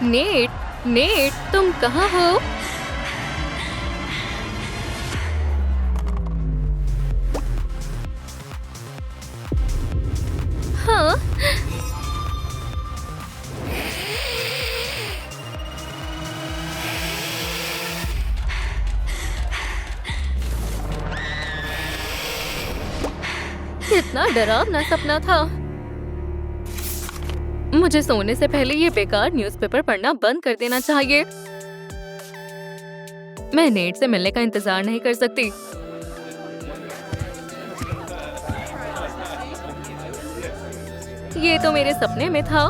Net, net, तुम कहाँ हो? हाँ, कितना डरावना सपना था। मुझे सोने से पहले ये बेकार न्यूज़पेपर पढ़ना बंद कर देना चाहिए। मैं नेट से मिलने का इंतजार नहीं कर सकती। ये तो मेरे सपने में था।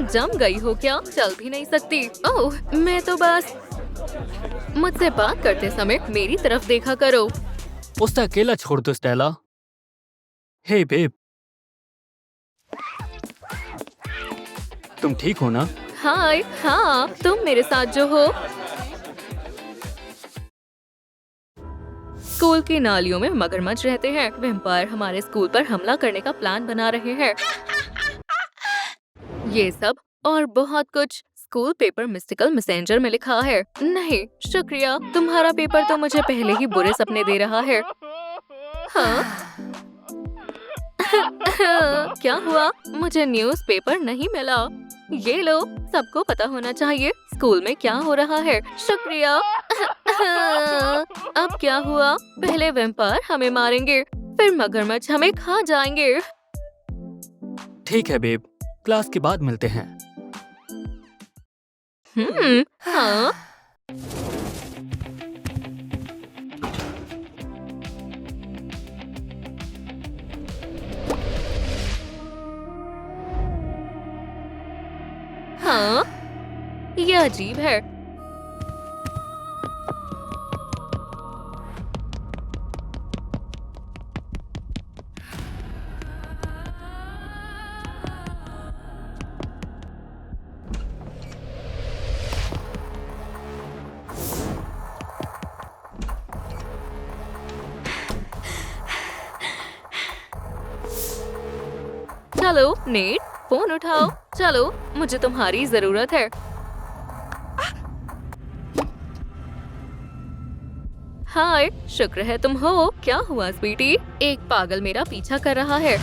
जम गई हो क्या? चल भी नहीं सकती। ओह, मैं तो बस। मुझसे बात करते समय मेरी तरफ देखा करो। उसे अकेला छोड़ दो स्टेला। हे बेब, तुम ठीक हो ना? हाय, हाँ, तुम मेरे साथ जो हो। स्कूल की नालियों में मगरमच्छ रहते हैं। वैम्पायर हमारे स्कूल पर हमला करने का प्लान बना रहे हैं। ये सब और बहुत कुछ स्कूल पेपर मिस्टिकल मैसेंजर में लिखा है। नहीं, शुक्रिया, तुम्हारा पेपर तो मुझे पहले ही बुरे सपने दे रहा है। हाँ? क्या हुआ? मुझे न्यूज़पेपर नहीं मिला। ये लो, सबको पता होना चाहिए स्कूल में क्या हो रहा है। शुक्रिया। अब क्या हुआ? पहले वैम्पायर हमें मारेंगे, फिर मगरमच्छ हमें खा जाएंगे। ठीक है बेब, क्लास के बाद मिलते हैं। हाँ। हाँ, ये अजीब है। चलो नेट, फोन उठाओ। चलो, मुझे तुम्हारी जरूरत है। हाय, शुक्र है तुम हो। क्या हुआ स्वीटी? एक पागल मेरा पीछा कर रहा है।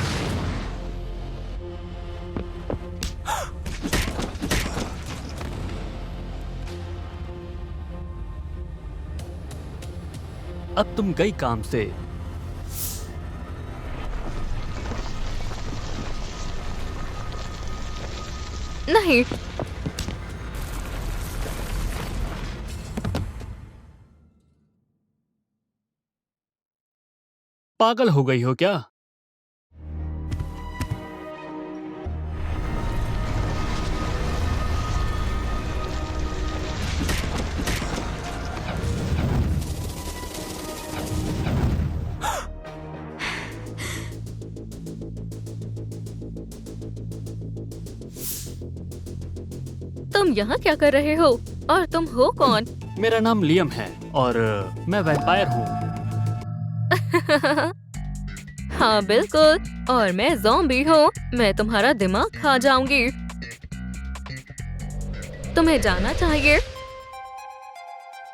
अब तुम गई काम से। नहीं, पागल हो गई हो क्या? तुम यहाँ क्या कर रहे हो? और तुम हो कौन? मेरा नाम लियम है और मैं वैम्पायर हूँ। हाँ बिल्कुल, और मैं ज़ॉम्बी हूँ। मैं तुम्हारा दिमाग खा जाऊंगी। तुम्हें जाना चाहिए।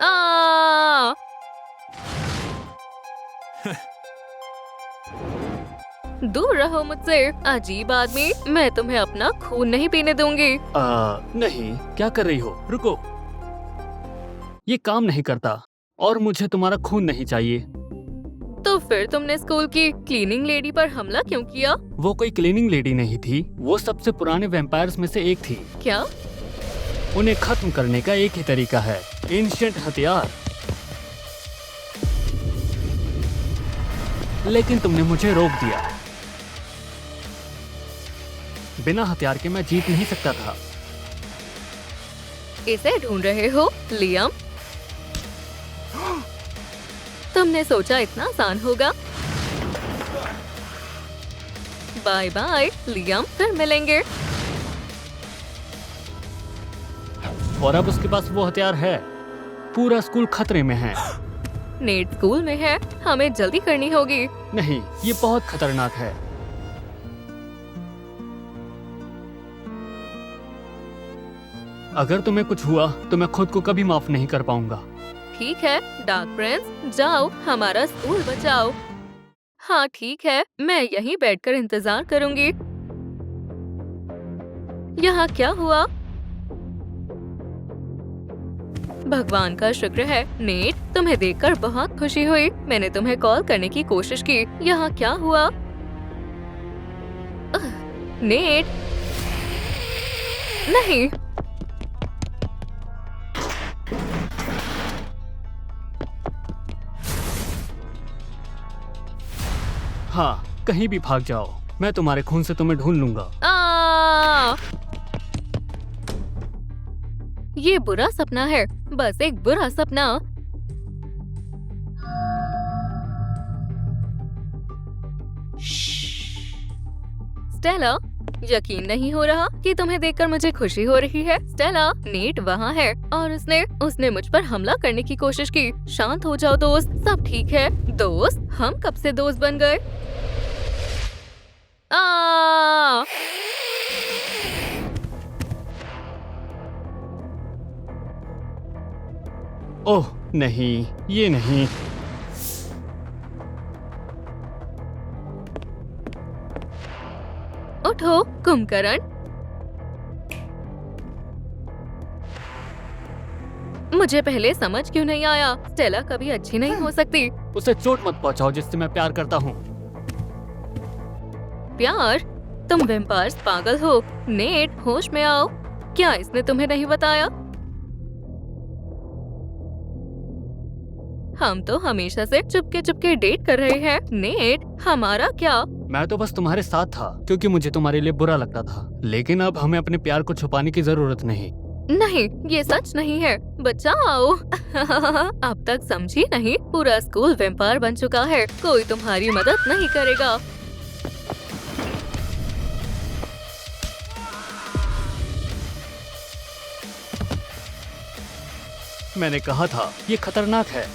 आ! दूर रहो मुझसे, अजीब आदमी। मैं तुम्हें अपना खून नहीं पीने दूंगी। नहीं, क्या कर रही हो? रुको, ये काम नहीं करता और मुझे तुम्हारा खून नहीं चाहिए। तो फिर तुमने स्कूल की क्लीनिंग लेडी पर हमला क्यों किया? वो कोई क्लीनिंग लेडी नहीं थी, वो सबसे पुराने वैम्पायर्स में से एक थी। क्या? उन्हें खत्म करने का एक ही तरीका है, एंशिएंट हथियार। लेकिन तुमने मुझे रोक दिया। बिना हथियार के मैं जीत नहीं सकता था। इसे ढूंढ रहे हो, लियम? तुमने सोचा इतना आसान होगा? बाय बाय लियम, फिर मिलेंगे। और अब उसके पास वो हथियार है। पूरा स्कूल खतरे में है। नेट स्कूल में है, हमें जल्दी करनी होगी। नहीं, ये बहुत खतरनाक है। अगर तुम्हें कुछ हुआ तो मैं खुद को कभी माफ नहीं कर पाऊंगा। ठीक है डार्क प्रिंस, जाओ हमारा स्कूल बचाओ। हाँ ठीक है, मैं यहीं बैठकर इंतजार करूंगी। यहाँ क्या हुआ? भगवान का शुक्र है नेट, तुम्हें देखकर बहुत खुशी हुई। मैंने तुम्हें कॉल करने की कोशिश की। यहाँ क्या हुआ? नेट, नहीं। हाँ, कहीं भी भाग जाओ, मैं तुम्हारे खून से तुम्हें ढूंढ लूंगा। ये बुरा सपना है, बस एक बुरा सपना। स्टेला, यकीन नहीं हो रहा कि तुम्हें देखकर मुझे खुशी हो रही है। स्टेला, नेट वहाँ है और उसने मुझ पर हमला करने की कोशिश की। शांत हो जाओ दोस्त, सब ठीक है। दोस्त, हम कब से दोस्त बन गए? ओह नहीं, ये नहीं। उठो कुंभकर्ण। मुझे पहले समझ क्यों नहीं आया? स्टेला कभी अच्छी नहीं हो सकती। उसे चोट मत पहुंचाओ जिससे मैं प्यार करता हूँ। प्यार? तुम वेम्पायर्स पागल हो। नेट, होश में आओ। क्या इसने तुम्हें नहीं बताया? हम तो हमेशा से चुपके चुपके डेट कर रहे हैं। नेट, हमारा क्या? मैं तो बस तुम्हारे साथ था क्योंकि मुझे तुम्हारे लिए बुरा लगता था, लेकिन अब हमें अपने प्यार को छुपाने की जरूरत नहीं। नहीं, ये सच नहीं है। बचाओ। अब तक समझी नहीं? पूरा स्कूल वेम्पायर बन चुका है, कोई तुम्हारी मदद नहीं करेगा। मैंने कहा था ये खतरनाक है।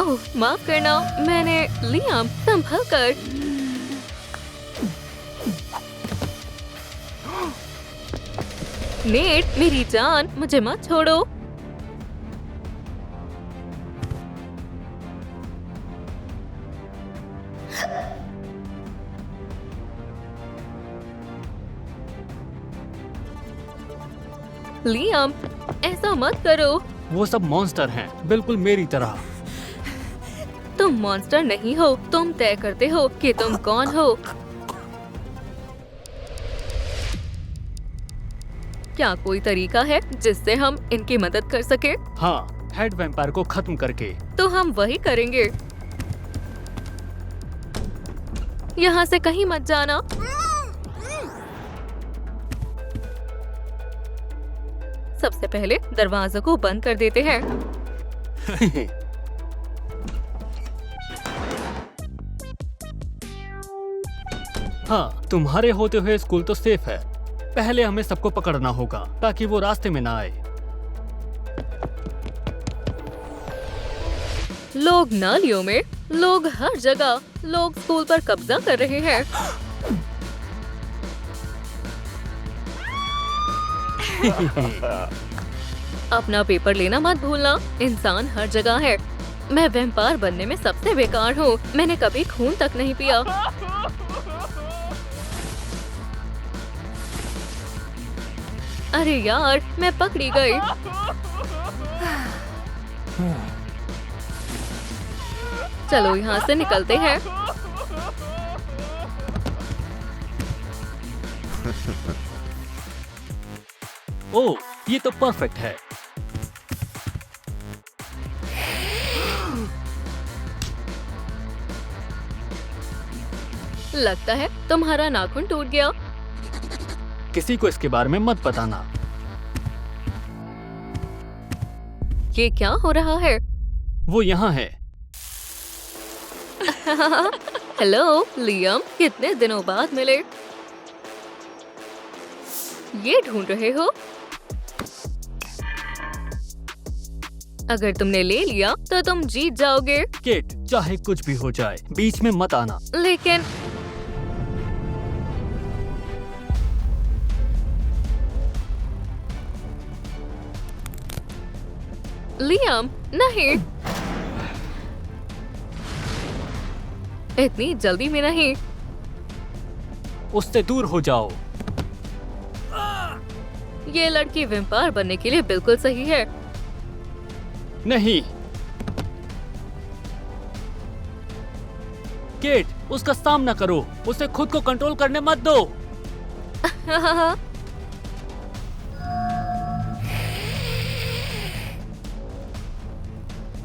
ओह माफ करना, मैंने लियाम संभल कर। नेट मेरी जान, मुझे मत छोड़ो। लियाम, ऐसा मत करो। वो सब मॉन्स्टर हैं, बिल्कुल मेरी तरह। तुम मॉन्स्टर नहीं हो, तुम तय करते हो कि तुम कौन हो। क्या कोई तरीका है जिससे हम इनकी मदद कर सके? हाँ, हेड वैम्पायर को खत्म करके। तो हम वही करेंगे। यहाँ से कहीं मत जाना। सबसे पहले दरवाजों को बंद कर देते हैं। हाँ, तुम्हारे होते हुए स्कूल तो सेफ है। पहले हमें सबको पकड़ना होगा ताकि वो रास्ते में ना आए। लोग नालियों में, लोग हर जगह, लोग स्कूल पर कब्जा कर रहे हैं। अपना पेपर लेना मत भूलना। इंसान हर जगह है। मैं वैम्पायर बनने में सबसे बेकार हूँ। मैंने कभी खून तक नहीं पिया। अरे यार, मैं पकड़ी गई। चलो यहाँ से निकलते हैं। ओह, ये तो परफेक्ट है। लगता है तुम्हारा नाखून टूट गया। किसी को इसके बारे में मत बताना। ये क्या हो रहा है? वो यहाँ है। हेलो लियम, कितने दिनों बाद मिले। ये ढूंढ रहे हो? अगर तुमने ले लिया तो तुम जीत जाओगे। केट, चाहे कुछ भी हो जाए, बीच में मत आना। लेकिन लियाम, नहीं, इतनी जल्दी में नहीं। उससे दूर हो जाओ। ये लड़की वैम्पायर बनने के लिए बिल्कुल सही है। नहीं केट, उसका सामना करो, उसे खुद को कंट्रोल करने मत दो।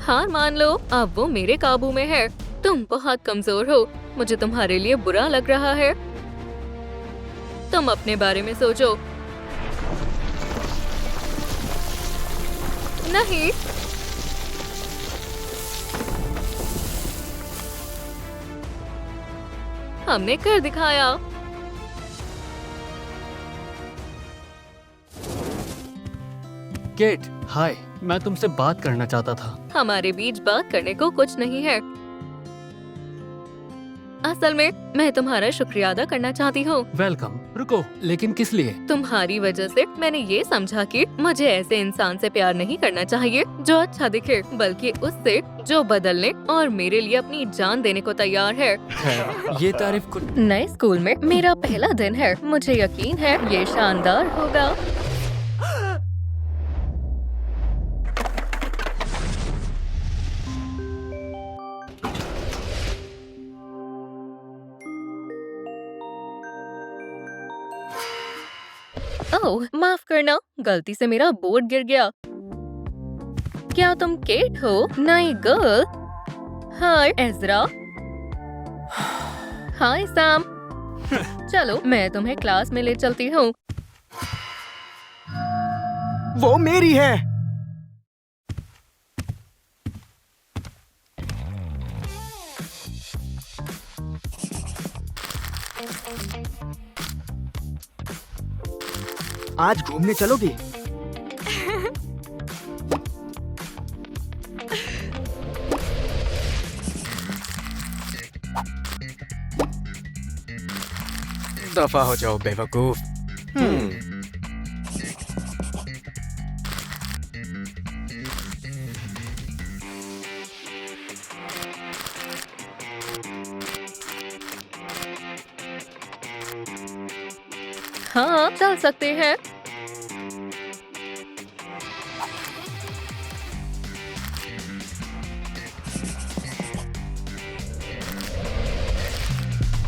हार मान लो, अब वो मेरे काबू में है। तुम बहुत कमजोर हो, मुझे तुम्हारे लिए बुरा लग रहा है। तुम अपने बारे में सोचो। नहीं, हमने कर दिखाया। केट, हाय, मैं तुमसे बात करना चाहता था। हमारे बीच बात करने को कुछ नहीं है। असल में मैं तुम्हारा शुक्रिया अदा करना चाहती हूँ। वेलकम। रुको, लेकिन किस लिए? तुम्हारी वजह से मैंने ये समझा कि मुझे ऐसे इंसान से प्यार नहीं करना चाहिए जो अच्छा दिखे, बल्कि उससे जो बदलने और मेरे लिए अपनी जान देने को तैयार है। ये तारीफ कुछ नए स्कूल में मेरा पहला दिन है। मुझे यकीन है ये शानदार होगा। ओह, माफ करना, गलती से मेरा बोर्ड गिर गया। क्या तुम केट हो, नई गर्ल? हाय एज़रा। हाय सैम। चलो मैं तुम्हें क्लास में ले चलती हूँ। वो मेरी है। आज घूमने चलोगी? दफा हो जाओ बेवकूफ। हाँ, चल सकते हैं।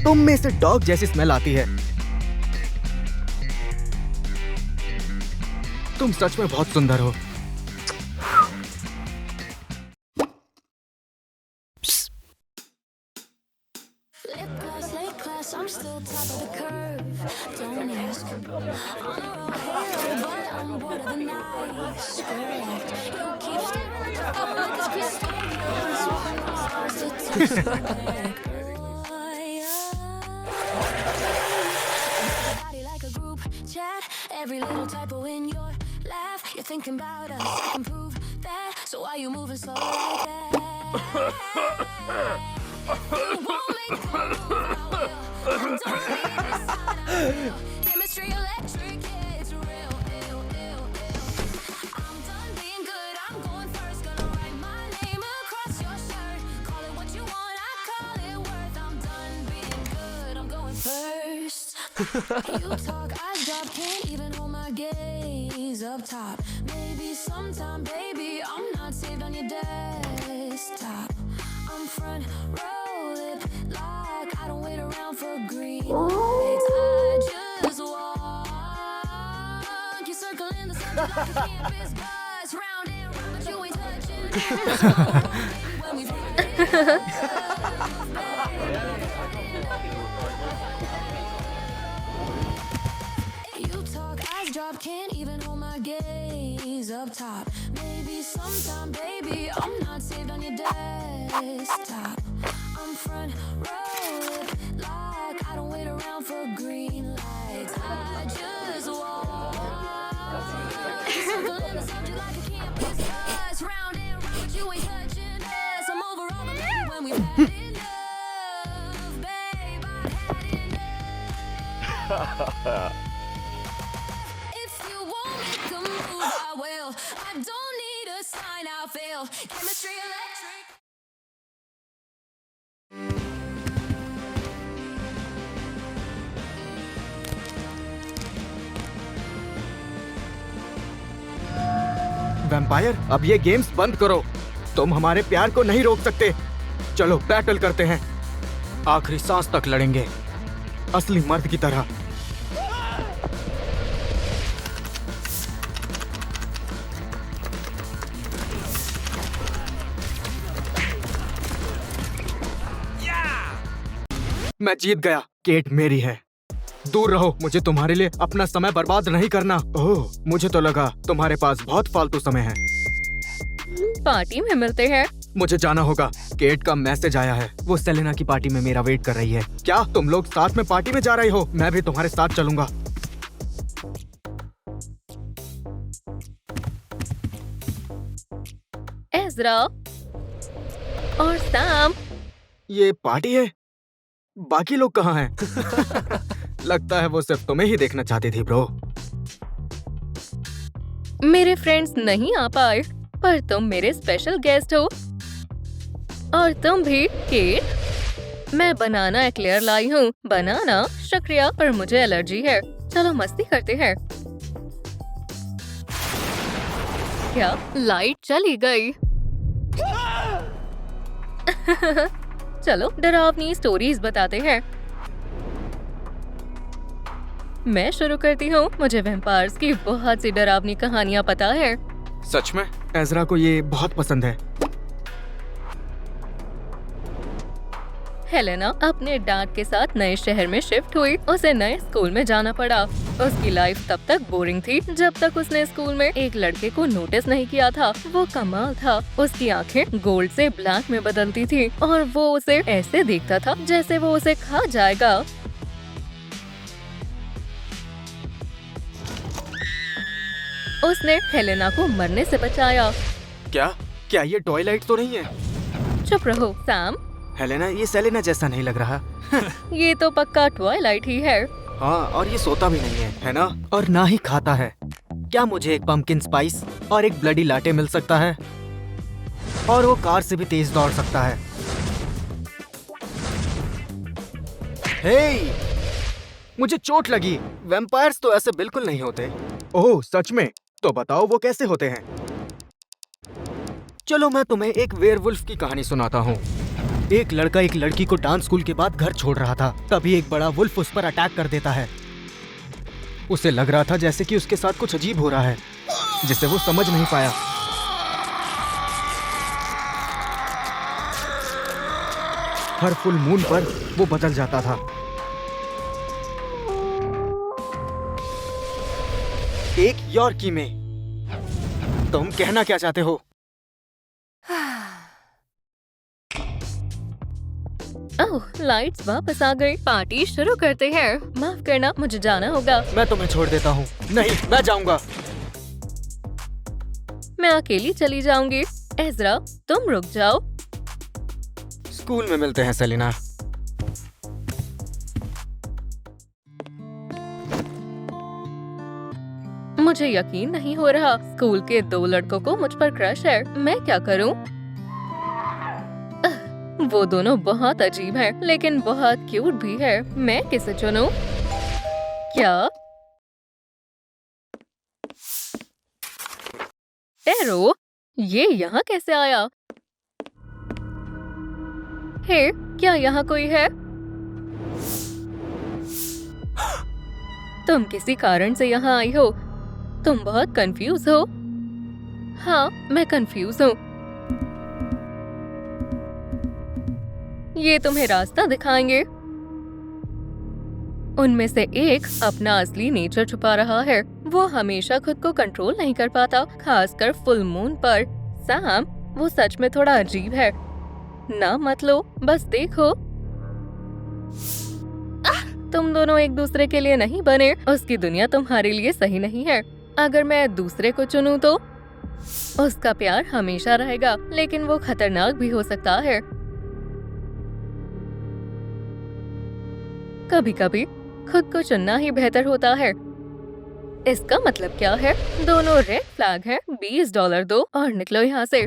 तुम में से डॉग जैसी स्मेल आती है। तुम सच में बहुत सुंदर हो। I'm still top of the curve. Don't ask. Halo, but I'm bored of the night. Square left. You keep staring at your phone like it's custodians. So text me back. Everybody like a group chat. Every little typo in your laugh. You're thinking about us. I can prove that. So why you moving slow like that? You won't make a move, I will. Chemistry electric, yeah, it's real, ill. I'm done being good, I'm going first. Gonna write my name across your shirt. Call it what you want, I call it worth. I'm done being good, I'm going first. You talk, I drop, can't even hold my gaze up top. Maybe sometime, baby, I'm not saved on your desktop. I'm front row, lip lock, I don't wait around for green lights. I just walk. You circle in the sun like a campus bus, round and round, but you ain't touching us. When we've had enough, you talk, eyes drop, can't even hold my gaze up top. Maybe sometime, baby, I'm not saved on your desktop. I'm front row, lip lock, I don't wait around for green lights. I just walk. Circle in the subject like a campus bus, round and round, but you ain't touching us. I'm over all the men when we've had enough, babe, I've had enough. If you won't make a move, I will. I don't need a sign out. real. Chemistry electric. Vampire, अब ये games बंद करो। तुम हमारे प्यार को नहीं रोक सकते। चलो बैटल करते हैं। आखिरी सांस तक लड़ेंगे, असली मर्द की तरह। मैं जीत गया। केट मेरी है। दूर रहो, मुझे तुम्हारे लिए अपना समय बर्बाद नहीं करना। ओह, मुझे तो लगा तुम्हारे पास बहुत फालतू समय है। पार्टी में मिलते हैं। मुझे जाना होगा। केट का मैसेज आया है। वो सेलेना की पार्टी में मेरा वेट कर रही है। क्या तुम लोग साथ में पार्टी में जा रहे हो? मैं भी तुम्हारे साथ चलूंगा। एज़रा और सैम। ये पार्टी है? बाकी लोग कहाँ हैं? लगता है वो सिर्फ तुम्हें ही देखना चाहती थी ब्रो। मेरे फ्रेंड्स नहीं आ पाए, पर तुम मेरे स्पेशल गेस्ट हो। और तुम भी, केट। मैं बनाना एक्लेयर लाई हूँ। बनाना? शुक्रिया, पर मुझे एलर्जी है। चलो मस्ती करते हैं। क्या लाइट चली गई? चलो डरावनी स्टोरीज बताते हैं। मैं शुरू करती हूँ। मुझे वैम्पायर्स की बहुत सी डरावनी कहानियाँ पता है। सच में? एज़रा को ये बहुत पसंद है। हेलेना अपने डैड के साथ नए शहर में शिफ्ट हुई। उसे नए स्कूल में जाना पड़ा। उसकी लाइफ तब तक बोरिंग थी जब तक उसने स्कूल में एक लड़के को नोटिस नहीं किया था। वो कमाल था। उसकी आंखें गोल्ड से ब्लैक में बदलती थी और वो उसे ऐसे देखता था जैसे वो उसे खा जाएगा। उसने हेलेना को मरने से बचाया। क्या ये टॉयलेट तो नहीं है? चुप रहो सैम। हेलेना, ये सेलेना जैसा नहीं लग रहा। ये तो पक्का ट्वाइलाइट ही है। हाँ, और ये सोता भी नहीं है ना? और ना ही खाता है। क्या मुझे एक पंपकिन स्पाइस और एक ब्लडी लाटे मिल सकता है? और वो कार से भी तेज दौड़ सकता है। हे! मुझे चोट लगी। वैम्पायर्स तो ऐसे बिल्कुल नहीं होते। ओह, सच में? तो बताओ वो कैसे होते हैं? चलो मैं तुम्हें एक वेयरवुल्फ की कहानी सुनाता हूँ। एक लड़का एक लड़की को डांस स्कूल के बाद घर छोड़ रहा था। तभी एक बड़ा वुल्फ उस पर अटैक कर देता है। उसे लग रहा था जैसे कि उसके साथ कुछ अजीब हो रहा है, जिसे वो समझ नहीं पाया। हर फुल मून पर वो बदल जाता था। एक यॉर्की में। तुम कहना क्या चाहते हो? ओह, लाइट्स वापस आ गई। पार्टी शुरू करते हैं। माफ करना, मुझे जाना होगा। मैं तुम्हें छोड़ देता हूँ। नहीं, मैं जाऊंगा। मैं अकेली चली जाऊंगी। एज़रा, तुम रुक जाओ। स्कूल में मिलते हैं सेलिना। मुझे यकीन नहीं हो रहा। स्कूल के 2 लड़कों को मुझ पर क्रश है। मैं क्या करूं? वो दोनों बहुत अजीब हैं, लेकिन बहुत क्यूट भी है। मैं किसे चुनूं? क्या? टेरो, ये यहाँ कैसे आया? हे, क्या यहाँ कोई है? तुम किसी कारण से यहाँ आई हो। तुम बहुत कंफ्यूज हो। हाँ, मैं कंफ्यूज हूँ। ये तुम्हें रास्ता दिखाएंगे। उनमें से एक अपना असली नेचर छुपा रहा है। वो हमेशा खुद को कंट्रोल नहीं कर पाता, खासकर फुल मून पर। सैम, वो सच में थोड़ा अजीब है। ना मत लो, बस देखो। तुम दोनों एक दूसरे के लिए नहीं बने। उसकी दुनिया तुम्हारे लिए सही नहीं है। अगर मैं दूसरे को चुनूं तो उसका प्यार हमेशा रहेगा, लेकिन वो खतरनाक भी हो सकता है। कभी कभी खुद को चुनना ही बेहतर होता है। इसका मतलब क्या है? दोनों रेड फ्लैग हैं। $20 दो और निकलो यहाँ से।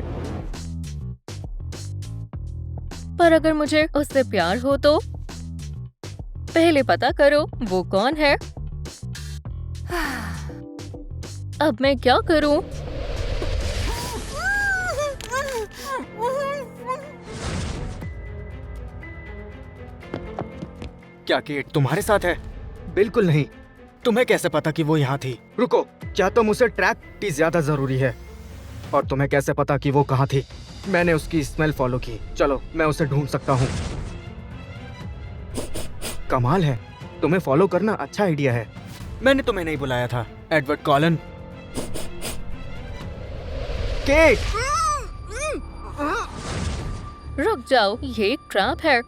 पर अगर मुझे उससे प्यार हो तो पहले पता करो वो कौन है। अब मैं क्या करूं? क्या केट तुम्हारे साथ है? बिल्कुल नहीं। तुम्हें कैसे पता कि वो यहाँ थी? रुको, क्या तुम उसे ट्रैक की ज्यादा जरूरी है? और तुम्हें कैसे पता कि वो कहाँ थी? मैंने उसकी स्मेल फॉलो की। चलो, मैं उसे ढूंढ सकता हूँ। कमाल है, तुम्हें फॉलो करना अच्छा आइडिया है। मैंने तुम्हें नहीं बुलाया था, एडवर्ड कॉलन। केट! रुक जाओ, ये एक ट्रैप है।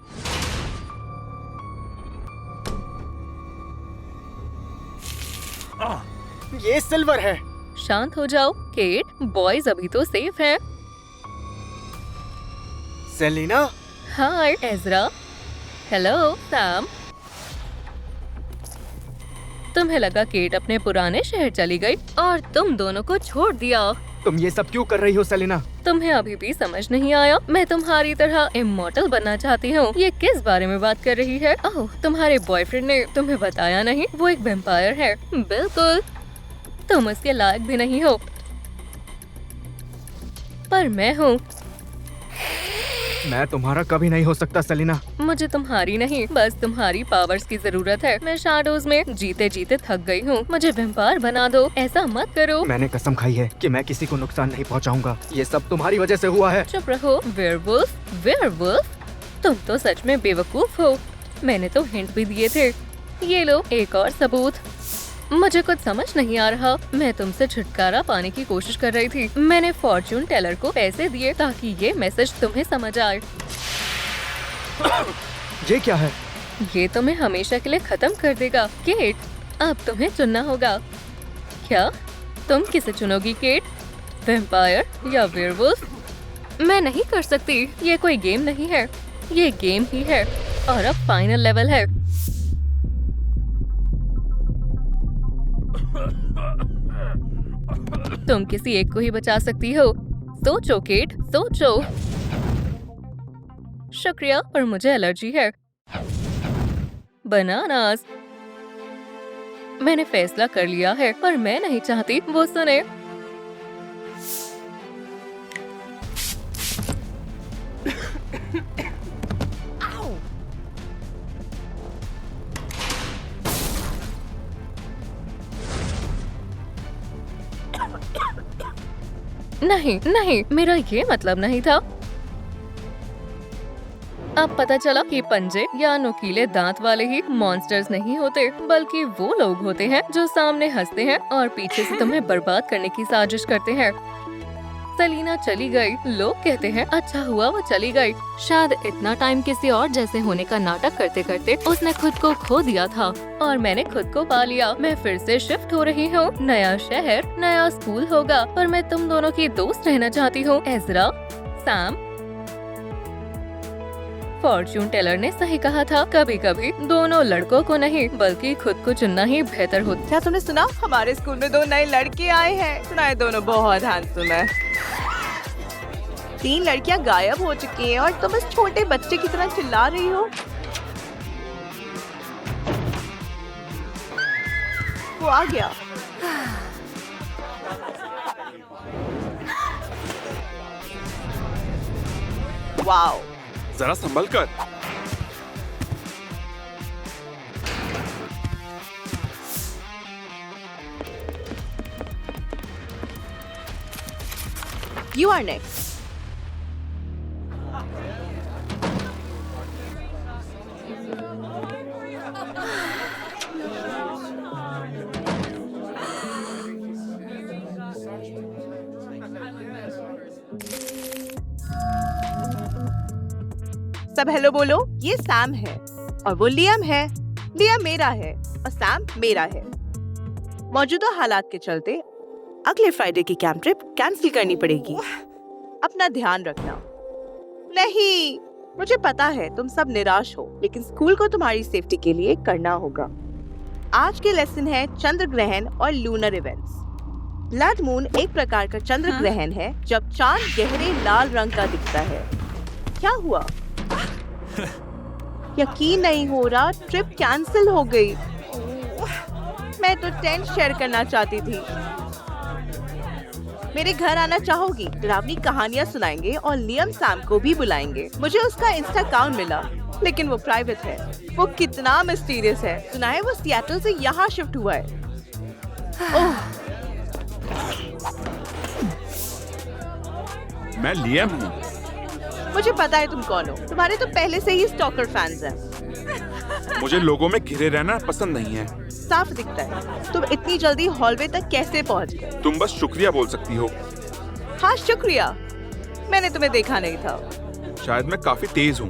ये सिल्वर है। शांत हो जाओ केट, बॉयज अभी तो सेफ हैं। सेलिना? हाय एज़रा। Hello Sam. तुम्हें लगा केट अपने पुराने शहर चली गई और तुम दोनों को छोड़ दिया। तुम ये सब क्यों कर रही हो सेलिना? तुम्हें अभी भी समझ नहीं आया? मैं तुम्हारी तरह इमॉर्टल बनना चाहती हूँ। ये किस बारे में बात कर रही है? ओह, तुम्हारे बॉयफ्रेंड ने तुम्हें बताया नहीं? वो एक वैम्पायर है। बिल्कुल, तुम उसके लायक भी नहीं हो, पर मैं हूँ। मैं तुम्हारा कभी नहीं हो सकता सेलिना। मुझे तुम्हारी नहीं, बस तुम्हारी पावर्स की जरूरत है। मैं शैडोज में जीते जीते थक गई हूँ। मुझे वैम्पायर बना दो। ऐसा मत करो। मैंने कसम खाई है कि मैं किसी को नुकसान नहीं पहुंचाऊंगा। ये सब तुम्हारी वजह से हुआ है। चुप रहो। वेयरवुल्फ? वेयरवुल्फ? तुम तो सच में बेवकूफ हो। मैंने तो हिंट भी दिए थे। ये लो एक और सबूत। मुझे कुछ समझ नहीं आ रहा। मैं तुमसे छुटकारा पाने की कोशिश कर रही थी। मैंने फॉर्च्यून टेलर को पैसे दिए ताकि ये मैसेज तुम्हें समझ आए। ये क्या है? ये तुम्हें हमेशा के लिए खत्म कर देगा केट। अब तुम्हें चुनना होगा। क्या तुम किसे चुनोगी केट? वैम्पायर या वेयरवुल्फ? मैं नहीं कर सकती। ये कोई गेम नहीं है, ये गेम ही है। और अब फाइनल लेवल है। तुम किसी एक को ही बचा सकती हो। सोचो केट, सोचो। शुक्रिया, पर मुझे एलर्जी है। बनानास। मैंने फैसला कर लिया है, पर मैं नहीं चाहती वो सुने। नहीं नहीं, मेरा ये मतलब नहीं था। अब पता चला कि पंजे या नुकीले दांत वाले ही मॉन्स्टर्स नहीं होते, बल्कि वो लोग होते हैं जो सामने हंसते हैं और पीछे से तुम्हें बर्बाद करने की साजिश करते हैं। सेलिना चली गई। लोग कहते हैं अच्छा हुआ वो चली गई। शायद इतना टाइम किसी और जैसे होने का नाटक करते करते उसने खुद को खो दिया था और मैंने खुद को पा लिया। मैं फिर से शिफ्ट हो रही हूँ। नया शहर, नया स्कूल होगा, पर मैं तुम दोनों की दोस्त रहना चाहती हूँ। Ezra, Sam. फॉर्च्यून टेलर ने सही कहा था, कभी कभी दोनों लड़कों को नहीं बल्कि खुद को चुनना ही बेहतर होता। क्या तुमने सुना? हमारे स्कूल में 2 नए लड़के आए हैं। सुना है, दोनों बहुत हैंडसम है। 3 लड़कियां गायब हो चुकी हैं और तुम बस छोटे बच्चे की तरह चिल्ला रही हो। वो आ गया। वाओ, जरा संभल कर। You are next. सब हेलो बोलो। ये सैम है और वो लियम है। लियम मेरा है और सैम मेरा है। मौजूदा हालात के चलते अगले फ्राइडे की कैंप ट्रिप कैंसिल करनी पड़ेगी। अपना ध्यान रखना। नहीं, मुझे पता है तुम सब निराश हो, लेकिन स्कूल को तुम्हारी सेफ्टी के लिए करना होगा। आज के लेसन है चंद्र ग्रहण और लूनर इवेंट्स। ब्लड मून एक प्रकार का चंद्र ग्रहण है जब चांद गहरे लाल रंग का दिखता है। क्या हुआ? यकीन नहीं हो रहा, ट्रिप कैंसिल हो गई। मैं तो टेंट शेयर करना चाहती थी। मेरे घर आना चाहोगी? डरावनी कहानियाँ सुनाएंगे और लियम सैम को भी बुलाएंगे। मुझे उसका इंस्टा अकाउंट मिला, लेकिन वो प्राइवेट है। वो कितना मिस्टीरियस है। सुना है वो सिएटल से यहाँ शिफ्ट हुआ है। ओह, मैं लियम हूँ। मुझे पता है तुम कौन हो। तुम्हारे तो पहले से ही स्टॉकर फैंस हैं। मुझे लोगों में घिरे रहना पसंद नहीं है। साफ दिखता है। तुम इतनी जल्दी हॉलवे तक कैसे पहुंच गए? तुम बस शुक्रिया बोल सकती हो। हाँ, शुक्रिया। मैंने तुम्हें देखा नहीं था। शायद मैं काफी तेज हूँ।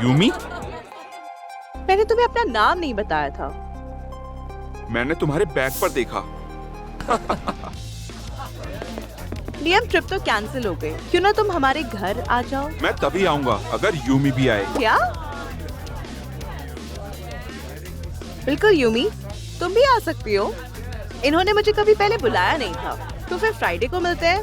यूमी, मैंने तुम्हें अपना नाम नहीं बताया था। मैंने तुम्हारे बैग पर देखा। लियम, ट्रिप तो कैंसिल हो गई। क्यों ना तुम हमारे घर आ जाओ? मैं तभी आऊंगा अगर यूमी भी आए। क्या? बिल्कुल यूमी, तुम भी आ सकती हो। इन्होंने मुझे कभी पहले बुलाया नहीं था। तो फिर फ्राइडे को मिलते हैं।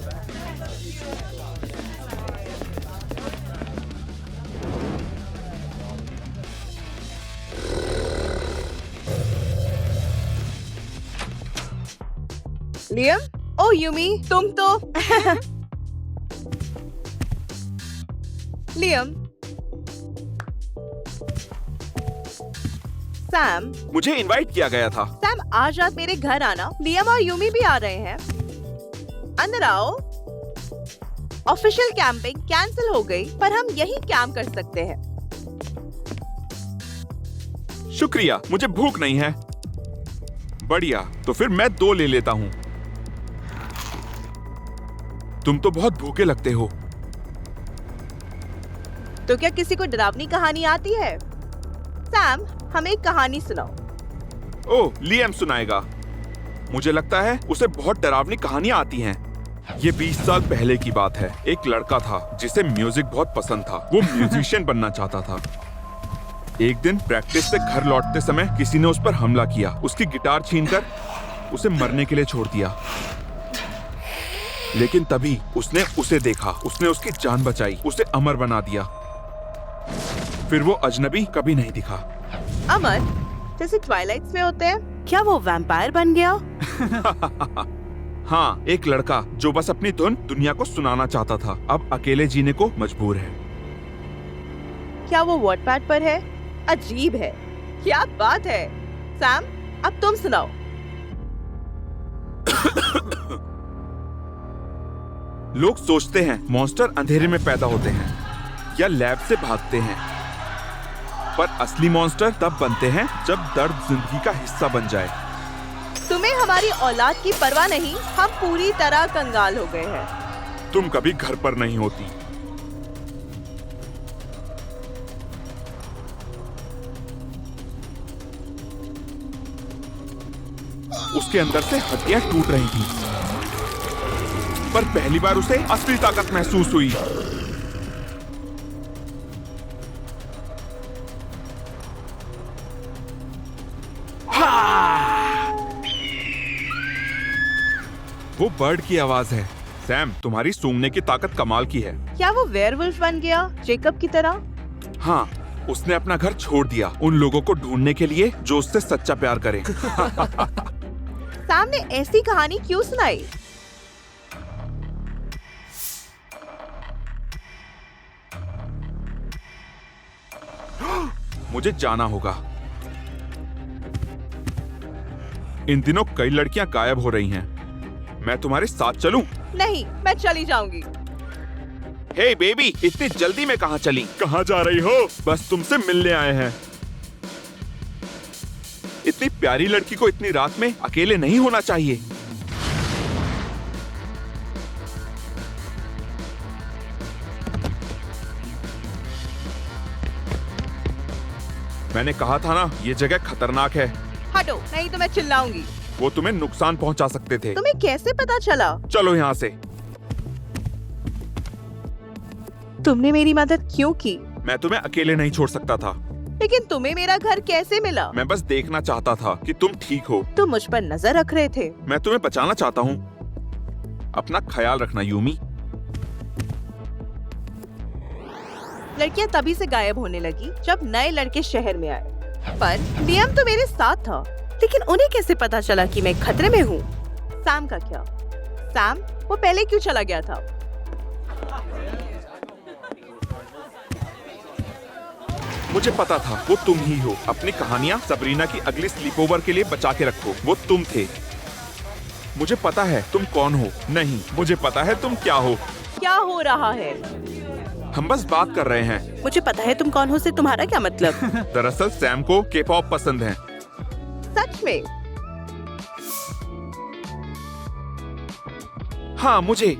लियम, ओ यूमी, तुम तो लियम, सैम, मुझे इनवाइट किया गया था। सैम, आज रात मेरे घर आना। लियम और यूमी भी आ रहे हैं। अंदर आओ। ऑफिशियल कैंपिंग कैंसिल हो गई, पर हम यही कैंप कर सकते हैं। शुक्रिया, मुझे भूख नहीं है। बढ़िया, तो फिर मैं 2 ले लेता हूँ। तुम तो बहुत भूखे लगते हो। तो क्या किसी को डरावनी कहानी आती है? सैम, हमें एक कहानी सुनाओ। ओह, लियम सुनाएगा। मुझे लगता है उसे बहुत डरावनी कहानियां आती हैं। ये 20 साल पहले की बात है। एक लड़का था जिसे म्यूजिक बहुत पसंद था। वो म्यूजिशियन बनना चाहता था। एक दिन प्रैक्टिस से घर लौटते समय किसी ने उस पर हमला किया। उसकी गिटार छीनकर उसे मरने के लिए छोड़ दिया। लेकिन तभी उसने उसे देखा। उसने उसकी जान बचाई, उसे अमर बना दिया। फिर वो अजनबी कभी नहीं दिखा। अमर, जैसे ट्वाइलाइट्स में होते हैं। क्या वो वैम्पायर बन गया? हाँ, एक लड़का जो बस अपनी धुन दुनिया को सुनाना चाहता था, अब अकेले जीने को मजबूर है। क्या वो वॉटपैड पर है? अजीब है। क्या बात है? सैम, अब तुम सुनाओ। लोग सोचते हैं मॉन्स्टर अंधेरे में पैदा होते हैं या लैब से भागते हैं, पर असली मॉन्स्टर तब बनते हैं जब दर्द जिंदगी का हिस्सा बन जाए। तुम्हें हमारी औलाद की परवाह नहीं। हम पूरी तरह कंगाल हो गए हैं। तुम कभी घर पर नहीं होती। उसके अंदर से हड्डियां टूट रही थीं, पर पहली बार उसे असली ताकत महसूस हुई। वो बर्ड की आवाज है। सैम, तुम्हारी सूंघने की ताकत कमाल की है। क्या वो वेयरवुल्फ बन गया, जेकब की तरह? हाँ, उसने अपना घर छोड़ दिया उन लोगों को ढूंढने के लिए जो उससे सच्चा प्यार करे। सैम ने ऐसी कहानी क्यों सुनाई? मुझे जाना होगा। इन दिनों कई लड़कियां गायब हो रही हैं। मैं तुम्हारे साथ चलूं? नहीं, मैं चली जाऊंगी। हे बेबी, इतनी जल्दी में कहाँ चली? कहाँ जा रही हो? बस तुमसे मिलने आए हैं। इतनी प्यारी लड़की को इतनी रात में अकेले नहीं होना चाहिए। मैंने कहा था ना, ये जगह खतरनाक है। हटो, नहीं तो मैं चिल्लाऊंगी। वो तुम्हें नुकसान पहुंचा सकते थे। तुम्हें कैसे पता चला? चलो यहाँ से। तुमने मेरी मदद क्यों की? मैं तुम्हें अकेले नहीं छोड़ सकता था। लेकिन तुम्हें मेरा घर कैसे मिला? मैं बस देखना चाहता था कि तुम ठीक हो। तुम मुझ पर नजर रख रहे थे। मैं तुम्हें बचाना चाहता हूँ। अपना ख्याल रखना यूमी। लड़कियां तभी से गायब होने लगी जब नए लड़के शहर में आए। पर लियाम तो मेरे साथ था, लेकिन उन्हें कैसे पता चला कि मैं खतरे में हूँ? सैम का क्या? सैम वो पहले क्यों चला गया था? मुझे पता था वो तुम ही हो। अपनी कहानियाँ सबरीना की अगली स्लीपओवर के लिए बचा के रखो। वो तुम थे। मुझे पता है तुम कौन हो। नहीं, मुझे पता है तुम क्या हो। क्या हो रहा है? हम बस बात कर रहे हैं। मुझे पता है तुम कौन हो से तुम्हारा क्या मतलब? दरअसल सैम को के-पॉप पसंद है। सच में? हाँ, मुझे।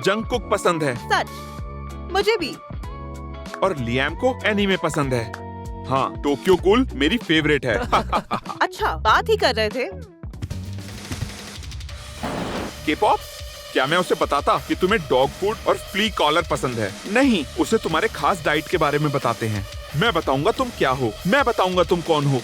जंगकुक पसंद है। सच? मुझे भी। और लियाम को एनीमे पसंद है। हाँ, टोक्यो गूल मेरी फेवरेट है। अच्छा, बात ही कर रहे थे। के-पॉप? क्या मैं उसे बताता कि तुम्हें डॉग फूड और फ्ली कॉलर पसंद है? नहीं, उसे तुम्हारे खास डाइट के बारे में बताते हैं। मैं बताऊंगा तुम क्या हो। मैं बताऊंगा तुम कौन हो।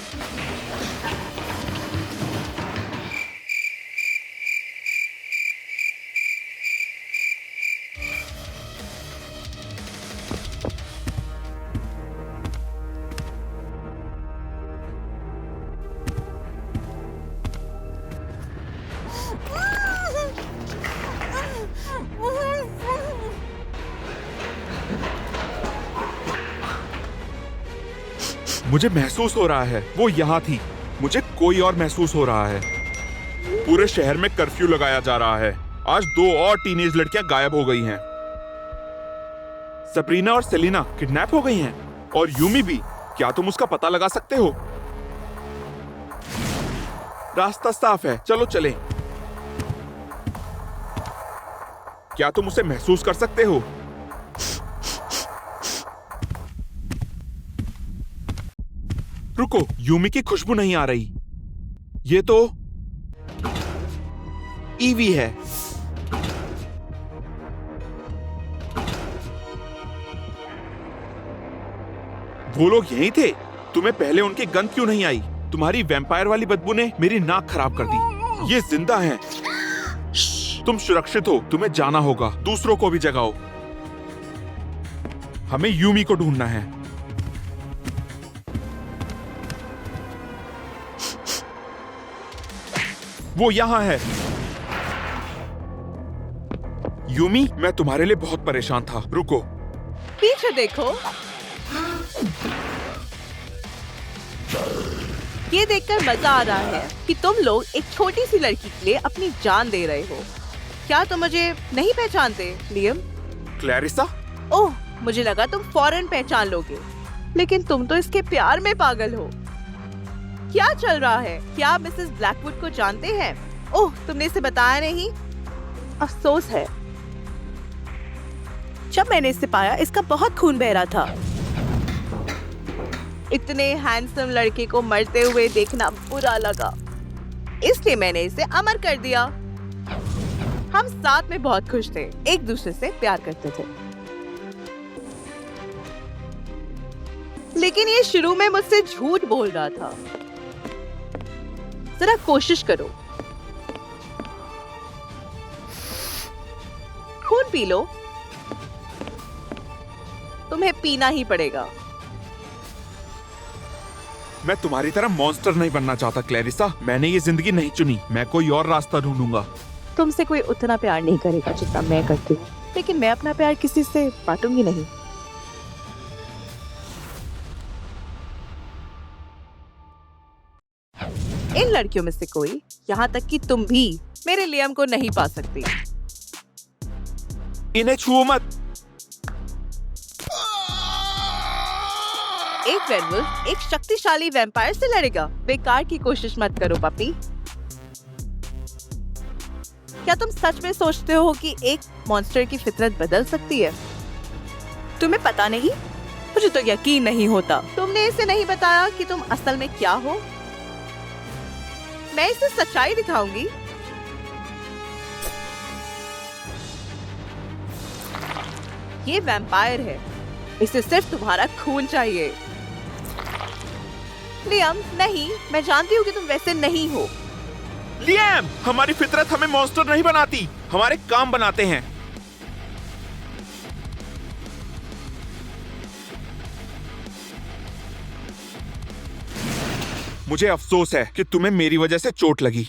मुझे महसूस हो रहा है वो यहाँ थी। मुझे कोई और महसूस हो रहा है। पूरे शहर में कर्फ्यू लगाया जा रहा है। आज 2 और टीनेज लड़कियां गायब हो गई हैं। सबरीना और सेलिना किडनैप हो गई हैं और यूमी भी। क्या तुम उसका पता लगा सकते हो? रास्ता साफ है, चलो चलें। क्या तुम उसे महसूस कर सकते हो? रुको, यूमी की खुशबू नहीं आ रही। ये तो ईवी है। वो लोग यहीं थे। तुम्हें पहले उनकी गंध क्यों नहीं आई? तुम्हारी वैम्पायर वाली बदबू ने मेरी नाक खराब कर दी। ये जिंदा हैं। तुम सुरक्षित हो। तुम्हें जाना होगा। दूसरों को भी जगाओ। हमें यूमी को ढूंढना है। वो यहाँ है। यूमी, मैं तुम्हारे लिए बहुत परेशान था। रुको। पीछे देखो। ये देखकर मजा आ रहा है कि तुम लोग एक छोटी सी लड़की के लिए अपनी जान दे रहे हो। क्या तुम मुझे नहीं पहचानते, लियम? क्लैरिसा? ओह, मुझे लगा तुम फौरन पहचान लोगे। लेकिन तुम तो इसके प्यार में पागल हो। क्या चल रहा है? क्या आप मिसेस ब्लैकवुड को जानते हैं? ओह, तुमने इसे बताया नहीं। अफसोस है। जब मैंने इसे पाया, इसका बहुत खून बह रहा था। इतने हैंडसम लड़के को मरते हुए देखना बुरा लगा, इसलिए मैंने इसे अमर कर दिया। हम साथ में बहुत खुश थे, एक दूसरे से प्यार करते थे। लेकिन ये शुरू में मुझसे झूठ बोल रहा था। जरा कोशिश करो। खून पी लो। तुम्हें पीना ही पड़ेगा। मैं तुम्हारी तरह मॉन्स्टर नहीं बनना चाहता क्लैरिसा। मैंने ये जिंदगी नहीं चुनी। मैं कोई और रास्ता ढूंढूंगा। तुमसे कोई उतना प्यार नहीं करेगा जितना मैं करती हूँ, लेकिन मैं अपना प्यार किसी से बांटूंगी नहीं। इन लड़कियों में से कोई, यहाँ तक कि तुम भी, मेरे लियम को नहीं पा सकती। इन्हें छुओ मत। एक वेयरवुल्फ एक शक्तिशाली वैम्पायर से लड़ेगा। बेकार की कोशिश मत करो पपी। क्या तुम सच में सोचते हो कि एक मॉन्स्टर की फितरत बदल सकती है? तुम्हें पता नहीं? मुझे तो यकीन नहीं होता। तुमने इसे नहीं बताया कि तुम असल में क्या हो। मैं इसे सच्चाई दिखाऊंगी। ये वैम्पायर है। इसे सिर्फ तुम्हारा खून चाहिए। लियम, नहीं, मैं जानती हूँ कि तुम वैसे नहीं हो। लियाम, हमारी फितरत हमें मॉन्स्टर नहीं बनाती, हमारे काम बनाते हैं। मुझे अफसोस है कि तुम्हें मेरी वजह से चोट लगी।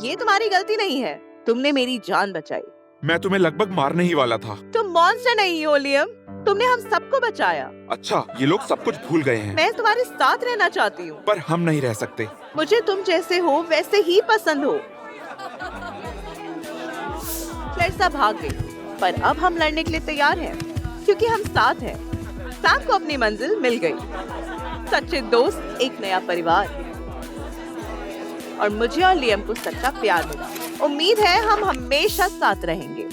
ये तुम्हारी गलती नहीं है, तुमने मेरी जान बचाई। मैं तुम्हें लगभग मारने ही वाला था। तुम मॉन्स्टर नहीं हो लियम, तुमने हम सबको बचाया। अच्छा, ये लोग सब कुछ भूल गए हैं, मैं तुम्हारे साथ रहना चाहती हूँ। पर हम नहीं रह सकते। मुझे तुम जैसे हो वैसे ही पसंद हो। फ्लेरसा भाग गई, पर अब हम लड़ने के लिए तैयार हैं, क्योंकि हम साथ हैं। सैम को अपनी मंजिल मिल गई, सच्चे दोस्त, एक नया परिवार, और मुझे और लियम को सच्चा प्यार मिला। उम्मीद है हम हमेशा साथ रहेंगे।